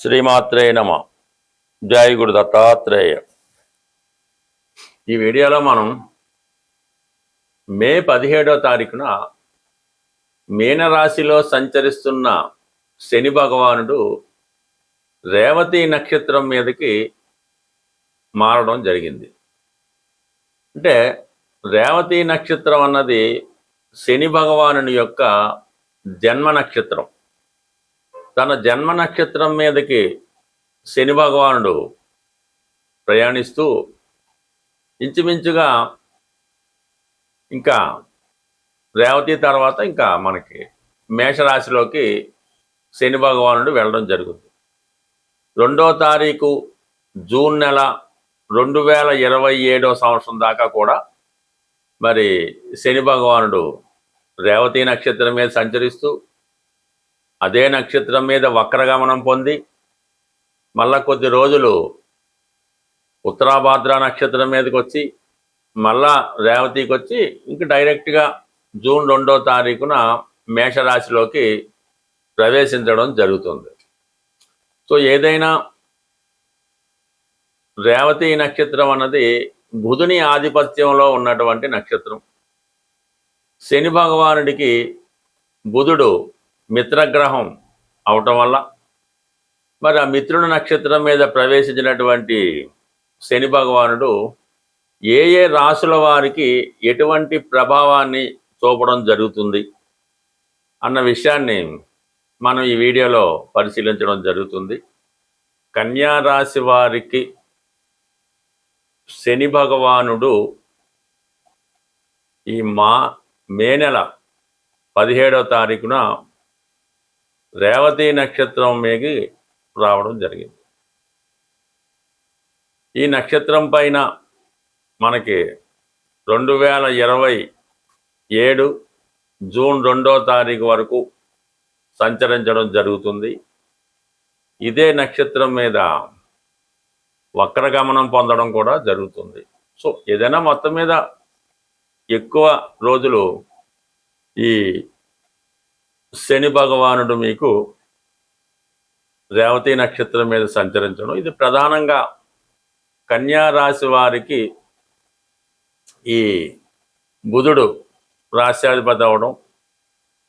శ్రీమాత్రే నమ. జై గురు దత్తాత్రేయ. ఈ వీడియోలో మనం మే 17వ తారీఖున మీనరాశిలో సంచరిస్తున్న శని భగవానుడు రేవతి నక్షత్రం మీదకి మారడం జరిగింది. అంటే రేవతి నక్షత్రం అన్నది శని భగవానుని యొక్క జన్మ నక్షత్రం. తన జన్మ నక్షత్రం మీదకి శని భగవానుడు ప్రయాణిస్తూ ఇంచుమించుగా ఇంకా రేవతి తర్వాత ఇంకా మనకి మేషరాశిలోకి శని భగవానుడు వెళ్ళడం జరుగుతుంది. 2వ తారీఖు జూన్ నెల 2027వ సంవత్సరం దాకా కూడా మరి శని భగవానుడు రేవతి నక్షత్రం మీద సంచరిస్తూ అదే నక్షత్రం మీద వక్రగమనం పొంది మళ్ళా కొద్ది రోజులు ఉత్తరాభాద్ర నక్షత్రం మీదకి వచ్చి మళ్ళా రేవతికి వచ్చి ఇంక డైరెక్ట్గా జూన్ 2వ తారీఖున మేషరాశిలోకి ప్రవేశించడం జరుగుతుంది. సో ఏదైనా రేవతి నక్షత్రం అన్నది బుధుని ఆధిపత్యంలో ఉన్నటువంటి నక్షత్రం. శని భగవానుడికి బుధుడు మిత్రగ్రహం అవటం వల్ల మరి ఆ మిత్రుడి నక్షత్రం మీద ప్రవేశించినటువంటి శని భగవానుడు ఏ ఏ రాశుల వారికి ఎటువంటి ప్రభావాన్ని చూపడం జరుగుతుంది అన్న విషయాన్ని మనం ఈ వీడియోలో పరిశీలించడం జరుగుతుంది. కన్యా రాశి వారికి శని భగవానుడు ఈ మే నెల 17వ తారీఖున రేవతి నక్షత్రం మీదకి రావడం జరిగింది. ఈ నక్షత్రం పైన మనకి 2027 జూన్ 2వ తారీఖు వరకు సంచరించడం జరుగుతుంది. ఇదే నక్షత్రం మీద వక్రగమనం పొందడం కూడా జరుగుతుంది. సో ఏదైనా మొత్తం మీద ఎక్కువ రోజులు ఈ శని భగవానుడు మీకు రేవతి నక్షత్రం మీద సంచరించడం, ఇది ప్రధానంగా కన్యా రాశి వారికి ఈ బుధుడు రాశ్యాధిపతి అవడం,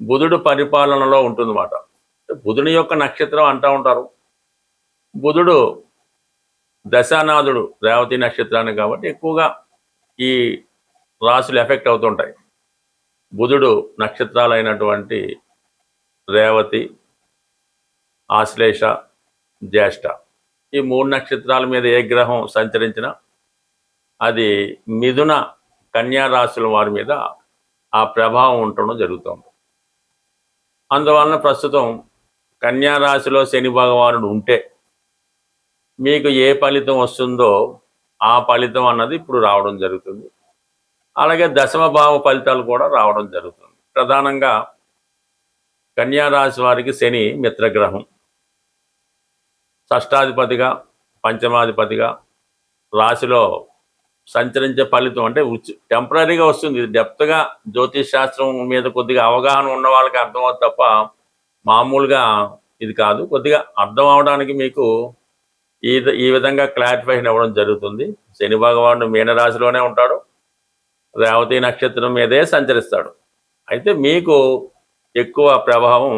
బుధుడు పరిపాలనలో ఉంటుందన్నమాట. బుధుని యొక్క నక్షత్రం అంటూ ఉంటారు. బుధుడు దశానాథుడు రేవతి నక్షత్రాన్ని కాబట్టి ఎక్కువగా ఈ రాశులు ఎఫెక్ట్ అవుతుంటాయి. బుధుడు నక్షత్రాలైనటువంటి రేవతి, ఆశ్లేష, జ్యేష్ఠ, ఈ 3 నక్షత్రాల మీద ఏ గ్రహం సంచరించినా అది మిథున కన్యా రాశుల వారి మీద ఆ ప్రభావం ఉండడం జరుగుతుంది. అందువలన ప్రస్తుతం కన్యా రాశిలో శని భగవానుడు ఉంటే మీకు ఏ ఫలితం వస్తుందో ఆ ఫలితం అన్నది ఇప్పుడు రావడం జరుగుతుంది. అలాగే దశమ భావ ఫలితాలు కూడా రావడం జరుగుతుంది. ప్రధానంగా కన్యా రాశి వారికి శని మిత్రగ్రహం, షష్టాధిపతిగా పంచమాధిపతిగా రాశిలో సంచరించే ఫలితం అంటే టెంపరీగా వస్తుంది. ఇది డెప్త్గా జ్యోతిష్ శాస్త్రం మీద కొద్దిగా అవగాహన ఉన్న వాళ్ళకి అర్థమవుతుంది తప్ప మామూలుగా ఇది కాదు. కొద్దిగా అర్థం అవడానికి మీకు ఈ విధంగా క్లారిఫికేషన్ ఇవ్వడం జరుగుతుంది. శని భగవానుడు మీనరాశిలోనే ఉంటాడు, రేవతి నక్షత్రం మీదే సంచరిస్తాడు. అయితే మీకు ఎక్కువ ప్రభావం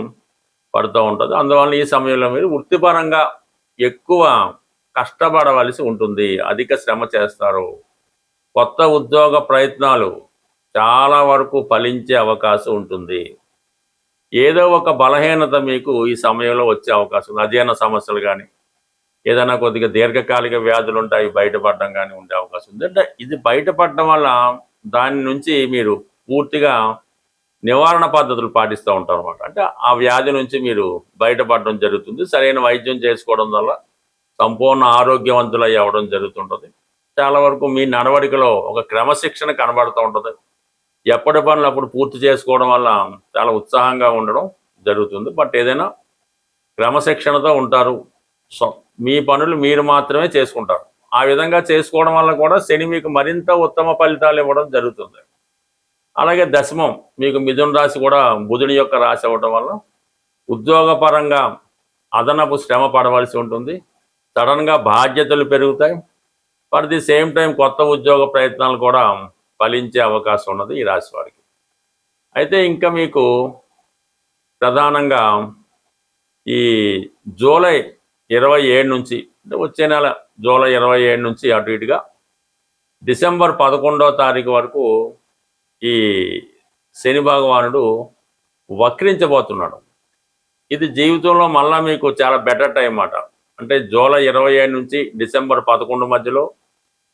పడుతూ ఉంటుంది. అందువల్ల ఈ సమయంలో మీరు వృత్తిపరంగా ఎక్కువ కష్టపడవలసి ఉంటుంది, అధిక శ్రమ చేస్తారు. కొత్త ఉద్యోగ ప్రయత్నాలు చాలా వరకు ఫలించే అవకాశం ఉంటుంది. ఏదో ఒక బలహీనత మీకు ఈ సమయంలో వచ్చే అవకాశం ఉంది. అజీర్ణ సమస్యలు కానీ ఏదైనా కొద్దిగా దీర్ఘకాలిక వ్యాధులు ఉంటాయి, బయటపడడం కానీ ఉండే అవకాశం ఉంది. అంటే ఇది బయటపడడం వల్ల దాని నుంచి మీరు పూర్తిగా నివారణ పద్ధతులు పాటిస్తూ ఉంటారు అన్నమాట. అంటే ఆ వ్యాధి నుంచి మీరు బయటపడడం జరుగుతుంది. సరైన వైద్యం చేసుకోవడం వల్ల సంపూర్ణ ఆరోగ్యవంతులు అవ్వడం జరుగుతుంటుంది. చాలా వరకు మీ నడవడికలో ఒక క్రమశిక్షణ కనబడుతూ ఉంటుంది. ఎప్పటి పనులు అప్పుడు పూర్తి చేసుకోవడం వల్ల చాలా ఉత్సాహంగా ఉండడం జరుగుతుంది. బట్ ఏదైనా క్రమశిక్షణతో ఉంటారు. సో మీ పనులు మీరు మాత్రమే చేసుకుంటారు. ఆ విధంగా చేసుకోవడం వల్ల కూడా శని మీకు మరింత ఉత్తమ ఫలితాలు ఇవ్వడం జరుగుతుంది. అలాగే దశమం మీకు మిథున రాశి కూడా బుధుని యొక్క రాశి అవ్వడం వల్ల ఉద్యోగపరంగా అదనపు శ్రమ పడవలసి ఉంటుంది. సడన్గా బాధ్యతలు పెరుగుతాయి. ఫర్ ది సేమ్ టైం కొత్త ఉద్యోగ ప్రయత్నాలు కూడా ఫలించే అవకాశం ఉన్నది ఈ రాశి వారికి. అయితే ఇంకా మీకు ప్రధానంగా ఈ జూలై 27 నుంచి, అంటే వచ్చే నెల జూలై 27 నుంచి అటు ఇటుగా డిసెంబర్ 11వ తారీఖు వరకు ఈ శని భగవానుడు వక్రించబోతున్నాడు. ఇది జీవితంలో మళ్ళా మీకు చాలా బెటర్ టైం అన్నమాట. అంటే జూలై 27 నుంచి డిసెంబర్ 11 మధ్యలో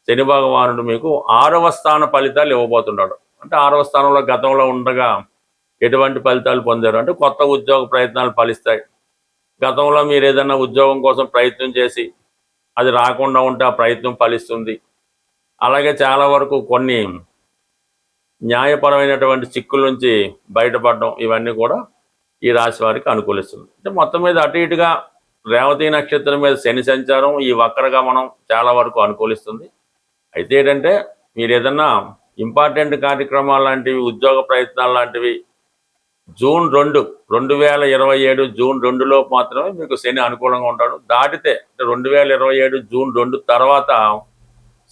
శని భగవానుడు మీకు 6వ స్థాన ఫలితాలు ఇవ్వబోతున్నాడు. అంటే 6వ స్థానంలో గతంలో ఉండగా ఎటువంటి ఫలితాలు పొందారు అంటే కొత్త ఉద్యోగ ప్రయత్నాలు ఫలిస్తాయి. గతంలో మీరు ఏదైనా ఉద్యోగం కోసం ప్రయత్నం చేసి అది రాకుండా ఉంటే ఆ ప్రయత్నం ఫలిస్తుంది. అలాగే చాలా వరకు కొన్ని న్యాయపరమైనటువంటి చిక్కుల నుంచి బయటపడడం, ఇవన్నీ కూడా ఈ రాశి వారికి అనుకూలిస్తుంది. అంటే మొత్తం మీద అటు ఇటుగా రేవతి నక్షత్రం మీద శని సంచారం, ఈ వక్రగమనం చాలా వరకు అనుకూలిస్తుంది. అయితే ఏంటంటే మీరు ఏదన్నా ఇంపార్టెంట్ కార్యక్రమాలు లాంటివి, ఉద్యోగ ప్రయత్నాలు లాంటివి జూన్ 2, 2027 జూన్ 2 మాత్రమే మీకు శని అనుకూలంగా ఉంటాడు. దాటితే అంటే 2027 జూన్ 2 తర్వాత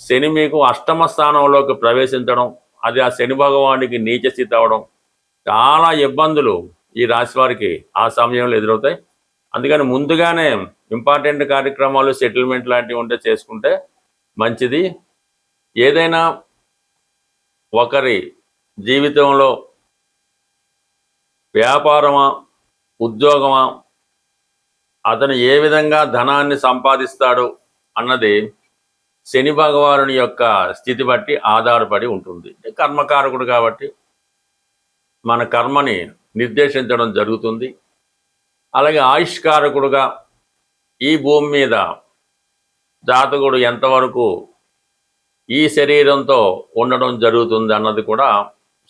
శని మీకు అష్టమ స్థానంలోకి ప్రవేశించడం, అది ఆ శని భగవానికి నీచ స్థితి అవడం, చాలా ఇబ్బందులు ఈ రాశి వారికి ఆ సమయంలో ఎదురవుతాయి. అందుకని ముందుగానే ఇంపార్టెంట్ కార్యక్రమాలు, సెటిల్మెంట్ లాంటివి ఉంటే చేసుకుంటే మంచిది. ఏదైనా ఒకరి జీవితంలో వ్యాపారమా, ఉద్యోగమా, అతను ఏ విధంగా ధనాన్ని సంపాదిస్తాడు అన్నది శని భగవానుని యొక్క స్థితి బట్టి ఆధారపడి ఉంటుంది. కర్మకారకుడు కాబట్టి మన కర్మని నిర్దేశించడం జరుగుతుంది. అలాగే ఆయుష్కారకుడుగా ఈ భూమి మీద జాతకుడు ఎంతవరకు ఈ శరీరంతో ఉండడం జరుగుతుంది అన్నది కూడా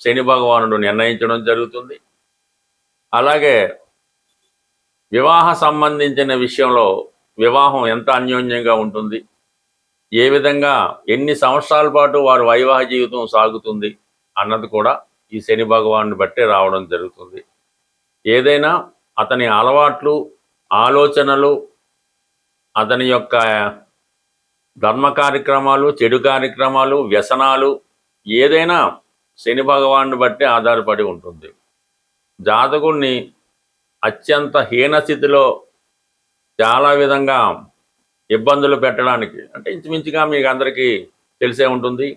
శని భగవానుడు నిర్ణయించడం జరుగుతుంది. అలాగే వివాహ సంబంధించిన విషయంలో వివాహం ఎంత అన్యోన్యంగా ఉంటుంది, ఏ విధంగా ఎన్ని సంవత్సరాల పాటు వారి వైవాహ జీవితం సాగుతుంది అన్నది కూడా ఈ శని భగవాన్ని బట్టే రావడం జరుగుతుంది. ఏదైనా అతని అలవాట్లు, ఆలోచనలు, అతని యొక్క ధర్మ కార్యక్రమాలు, చెడు కార్యక్రమాలు, వ్యసనాలు ఏదైనా శని భగవాన్ని బట్టి ఆధారపడి ఉంటుంది. జాతకుడిని అత్యంత హీనస్థితిలో చాలా విధంగా ఇబ్బందులు పెట్టడానికి, అంటే ఇంచుమించుగా మీకు అందరికీ తెలిసే ఉంటుంది,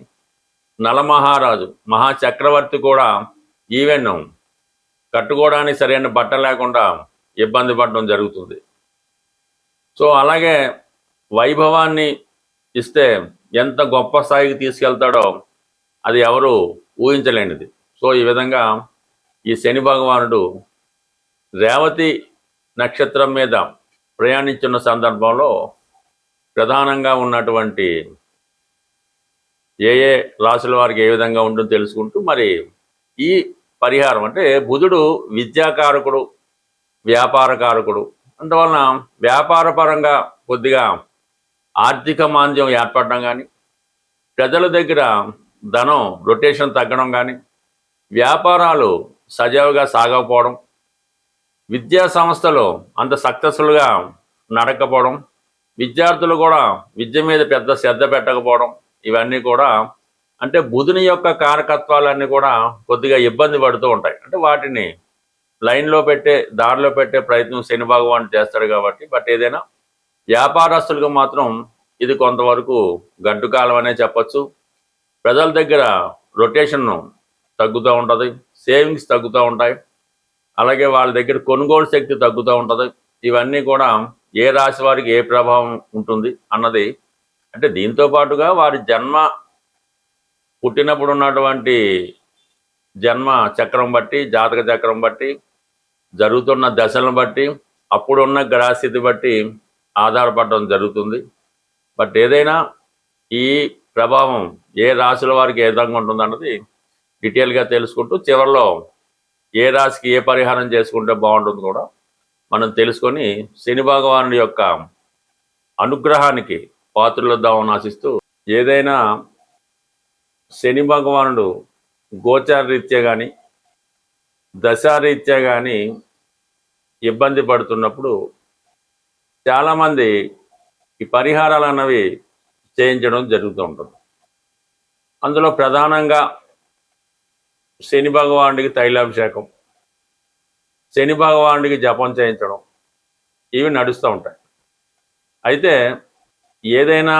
నలమహారాజు మహాచక్రవర్తి కూడా ఈవెన్ కట్టుకోవడానికి సరైన బట్ట లేకుండా ఇబ్బంది పడడం జరుగుతుంది. సో అలాగే వైభవాన్ని ఇస్తే ఎంత గొప్ప స్థాయికి తీసుకెళ్తాడో అది ఎవరు ఊహించలేనిది. సో ఈ విధంగా ఈ శని భగవానుడు రేవతి నక్షత్రం మీద ప్రయాణించున్న సందర్భంలో ప్రధానంగా ఉన్నటువంటి ఏ ఏ రాశుల వారికి ఏ విధంగా ఉంటుందో తెలుసుకుంటూ మరి ఈ పరిహారం, అంటే బుధుడు విద్యాకారకుడు, వ్యాపారకారకుడు, అందువలన వ్యాపార పరంగా కొద్దిగా ఆర్థిక మాంద్యం ఏర్పడడం కానీ, ప్రజల దగ్గర ధనం రొటేషన్ తగ్గడం కానీ, వ్యాపారాలు సజావుగా సాగకపోవడం, విద్యా సంస్థలు అంత సక్సెస్ఫుల్గా నడకపోవడం, విద్యార్థులు కూడా విద్య మీద పెద్ద శ్రద్ధ పెట్టకపోవడం, ఇవన్నీ కూడా అంటే బుధుని యొక్క కారకత్వాలన్నీ కూడా కొద్దిగా ఇబ్బంది పడుతూ ఉంటాయి. అంటే వాటిని లైన్లో పెట్టే, దారిలో పెట్టే ప్రయత్నం శని భగవాన్ చేస్తాడు కాబట్టి. బట్ ఏదైనా వ్యాపారస్తులకు మాత్రం ఇది కొంతవరకు గడ్డు కాలం అనే చెప్పచ్చు. ప్రజల దగ్గర రొటేషన్ తగ్గుతూ ఉంటుంది, సేవింగ్స్ తగ్గుతూ ఉంటాయి, అలాగే వాళ్ళ దగ్గర కొనుగోలు శక్తి తగ్గుతూ ఉంటుంది. ఇవన్నీ కూడా ఏ రాశి వారికి ఏ ప్రభావం ఉంటుంది అన్నది, అంటే దీంతో పాటుగా వారి జన్మ పుట్టినప్పుడు ఉన్నటువంటి జన్మ చక్రం బట్టి, జాతక చక్రం బట్టి, జరుగుతున్న దశలను బట్టి, అప్పుడున్న గ్రహస్థితి బట్టి ఆధారపడడం జరుగుతుంది. బట్ ఏదైనా ఈ ప్రభావం ఏ రాశుల వారికి ఏ విధంగా ఉంటుంది అన్నది డీటెయిల్గా తెలుసుకుంటూ చివరిలో ఏ రాశికి ఏ పరిహారం చేసుకుంటే బాగుంటుంది కూడా మనం తెలుసుకొని శని భగవానుడి యొక్క అనుగ్రహానికి పాత్రలొద్దామని ఆశిస్తూ, ఏదైనా శని భగవానుడు గోచారరీత్యా కానీ దశారీత్యా కానీ ఇబ్బంది పడుతున్నప్పుడు చాలామంది ఈ పరిహారాలు అన్నవి చేయించడం జరుగుతూ ఉంటుంది. అందులో ప్రధానంగా శని భగవానుడికి తైలాభిషేకం, శని భగవానుడికి జపం చేయించడం, ఇవి నడుస్తూ ఉంటాయి. అయితే ఏదైనా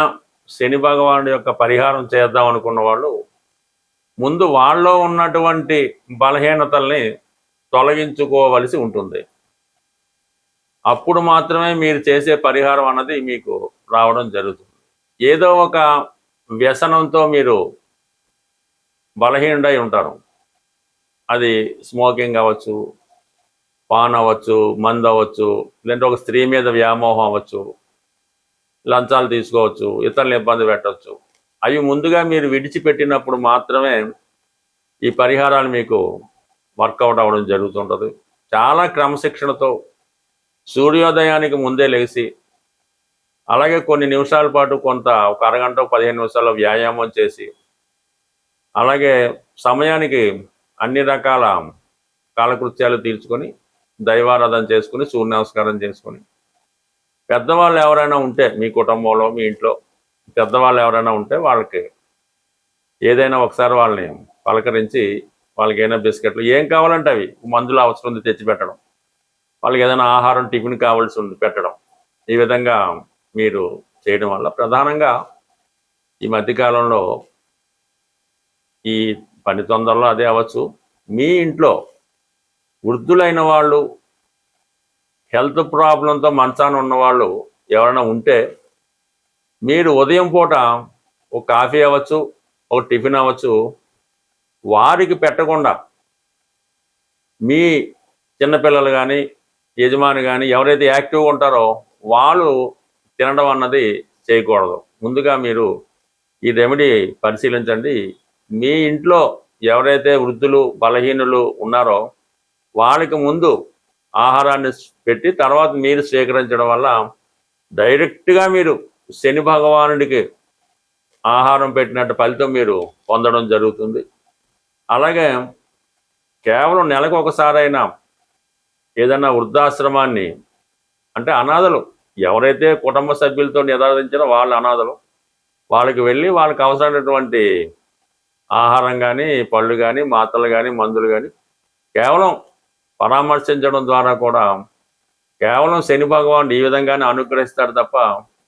శని భగవానుడి యొక్క పరిహారం చేద్దాం అనుకున్న వాళ్ళు ముందు వాళ్ళలో ఉన్నటువంటి బలహీనతల్ని తొలగించుకోవలసి ఉంటుంది. అప్పుడు మాత్రమే మీరు చేసే పరిహారం అన్నది మీకు రావడం జరుగుతుంది. ఏదో ఒక వ్యసనంతో మీరు బలహీనుడై ఉంటారు. అది స్మోకింగ్ అవ్వచ్చు, పాన్ అవ్వచ్చు, మందు అవ్వచ్చు, లేదంటే ఒక స్త్రీ మీద వ్యామోహం అవ్వచ్చు, లంచాలు తీసుకోవచ్చు, ఇతరులను ఇబ్బంది పెట్టవచ్చు. అవి ముందుగా మీరు విడిచిపెట్టినప్పుడు మాత్రమే ఈ పరిహారాలు మీకు వర్కౌట్ అవ్వడం జరుగుతుంటుంది. చాలా క్రమశిక్షణతో సూర్యోదయానికి ముందే లేచి, అలాగే కొన్ని నిమిషాల పాటు ఒక అరగంట 15 నిమిషాల్లో వ్యాయామం చేసి, అలాగే సమయానికి అన్ని రకాల కాలకృత్యాలు తీర్చుకొని, దైవారాధన చేసుకుని, సూర్య నమస్కారం చేసుకొని, పెద్దవాళ్ళు ఎవరైనా ఉంటే మీ కుటుంబంలో, మీ ఇంట్లో పెద్దవాళ్ళు ఎవరైనా ఉంటే వాళ్ళకి ఏదైనా ఒకసారి వాళ్ళని పలకరించి, వాళ్ళకి ఏదైనా బిస్కెట్లు ఏం కావాలంటే అవి, మందులు అవసరం ఉంది తెచ్చి పెట్టడం, వాళ్ళకి ఏదైనా ఆహారం టిఫిన్ కావాల్సి ఉంది పెట్టడం. ఈ విధంగా మీరు చేయడం వల్ల ప్రధానంగా ఈ మధ్యకాలంలో ఈ పని తొందరలో అదే అవ్వచ్చు, మీ ఇంట్లో వృద్ధులైన వాళ్ళు, హెల్త్ ప్రాబ్లంతో మంచాన ఉన్నవాళ్ళు ఎవరైనా ఉంటే మీరు ఉదయం పూట ఒక కాఫీ అవ్వచ్చు, ఒక టిఫిన్ అవ్వచ్చు, వారికి పెట్టకుండా మీ చిన్నపిల్లలు కానీ, యజమాని కానీ ఎవరైతే యాక్టివ్గా ఉంటారో వాళ్ళు తినడం అన్నది చేయకూడదు. ముందుగా మీరు ఈ రెమెడీ పరిశీలించండి. మీ ఇంట్లో ఎవరైతే వృద్ధులు, బలహీనులు ఉన్నారో వాళ్ళకి ముందు ఆహారాన్ని పెట్టి తర్వాత మీరు స్వీకరించడం వల్ల డైరెక్ట్గా మీరు శని భగవానుడికి ఆహారం పెట్టినట్టు ఫలితం మీరు పొందడం జరుగుతుంది. అలాగే కేవలం నెలకు ఒకసారైనా ఏదన్నా వృద్ధాశ్రమాన్ని, అంటే అనాథలు ఎవరైతే కుటుంబ సభ్యులతో నిరాధించారో వాళ్ళు అనాథలు, వాళ్ళకి వెళ్ళి వాళ్ళకి అవసరమైనటువంటి ఆహారం కానీ, పళ్ళు కానీ, మాత్రలు కానీ, మందులు కానీ కేవలం పరామర్శించడం ద్వారా కూడా కేవలం శని భగవానుడు ఈ విధంగానే అనుగ్రహిస్తాడు తప్ప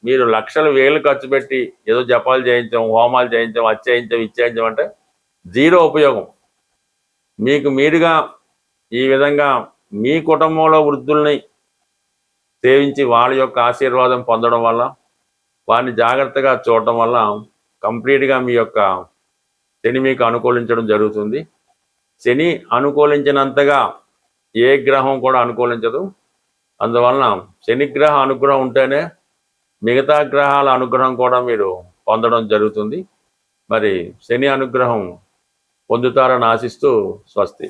మీరు లక్షలు వేలు ఖర్చు పెట్టి ఏదో జపాలు చేయించాం, హోమాలు చేయించాం, అది చేయించాం, ఇది చేయించాం అంటే జీరో ఉపయోగం. మీకు మీరుగా ఈ విధంగా మీ కుటుంబంలో వృద్ధుల్ని సేవించి వాళ్ళ యొక్క ఆశీర్వాదం పొందడం వల్ల, వారిని జాగ్రత్తగా చూడటం వల్ల కంప్లీట్గా మీ యొక్క శని మీకు అనుకూలించడం జరుగుతుంది. శని అనుకూలించినంతగా ఏ గ్రహం కూడా అనుకూలించదు. అందువలన శనిగ్రహ అనుగ్రహం ఉంటేనే మిగతా గ్రహాల అనుగ్రహం కూడా మీరు పొందడం జరుగుతుంది. మరి శని అనుగ్రహం పొందుతారని ఆశిస్తూ స్వస్తి.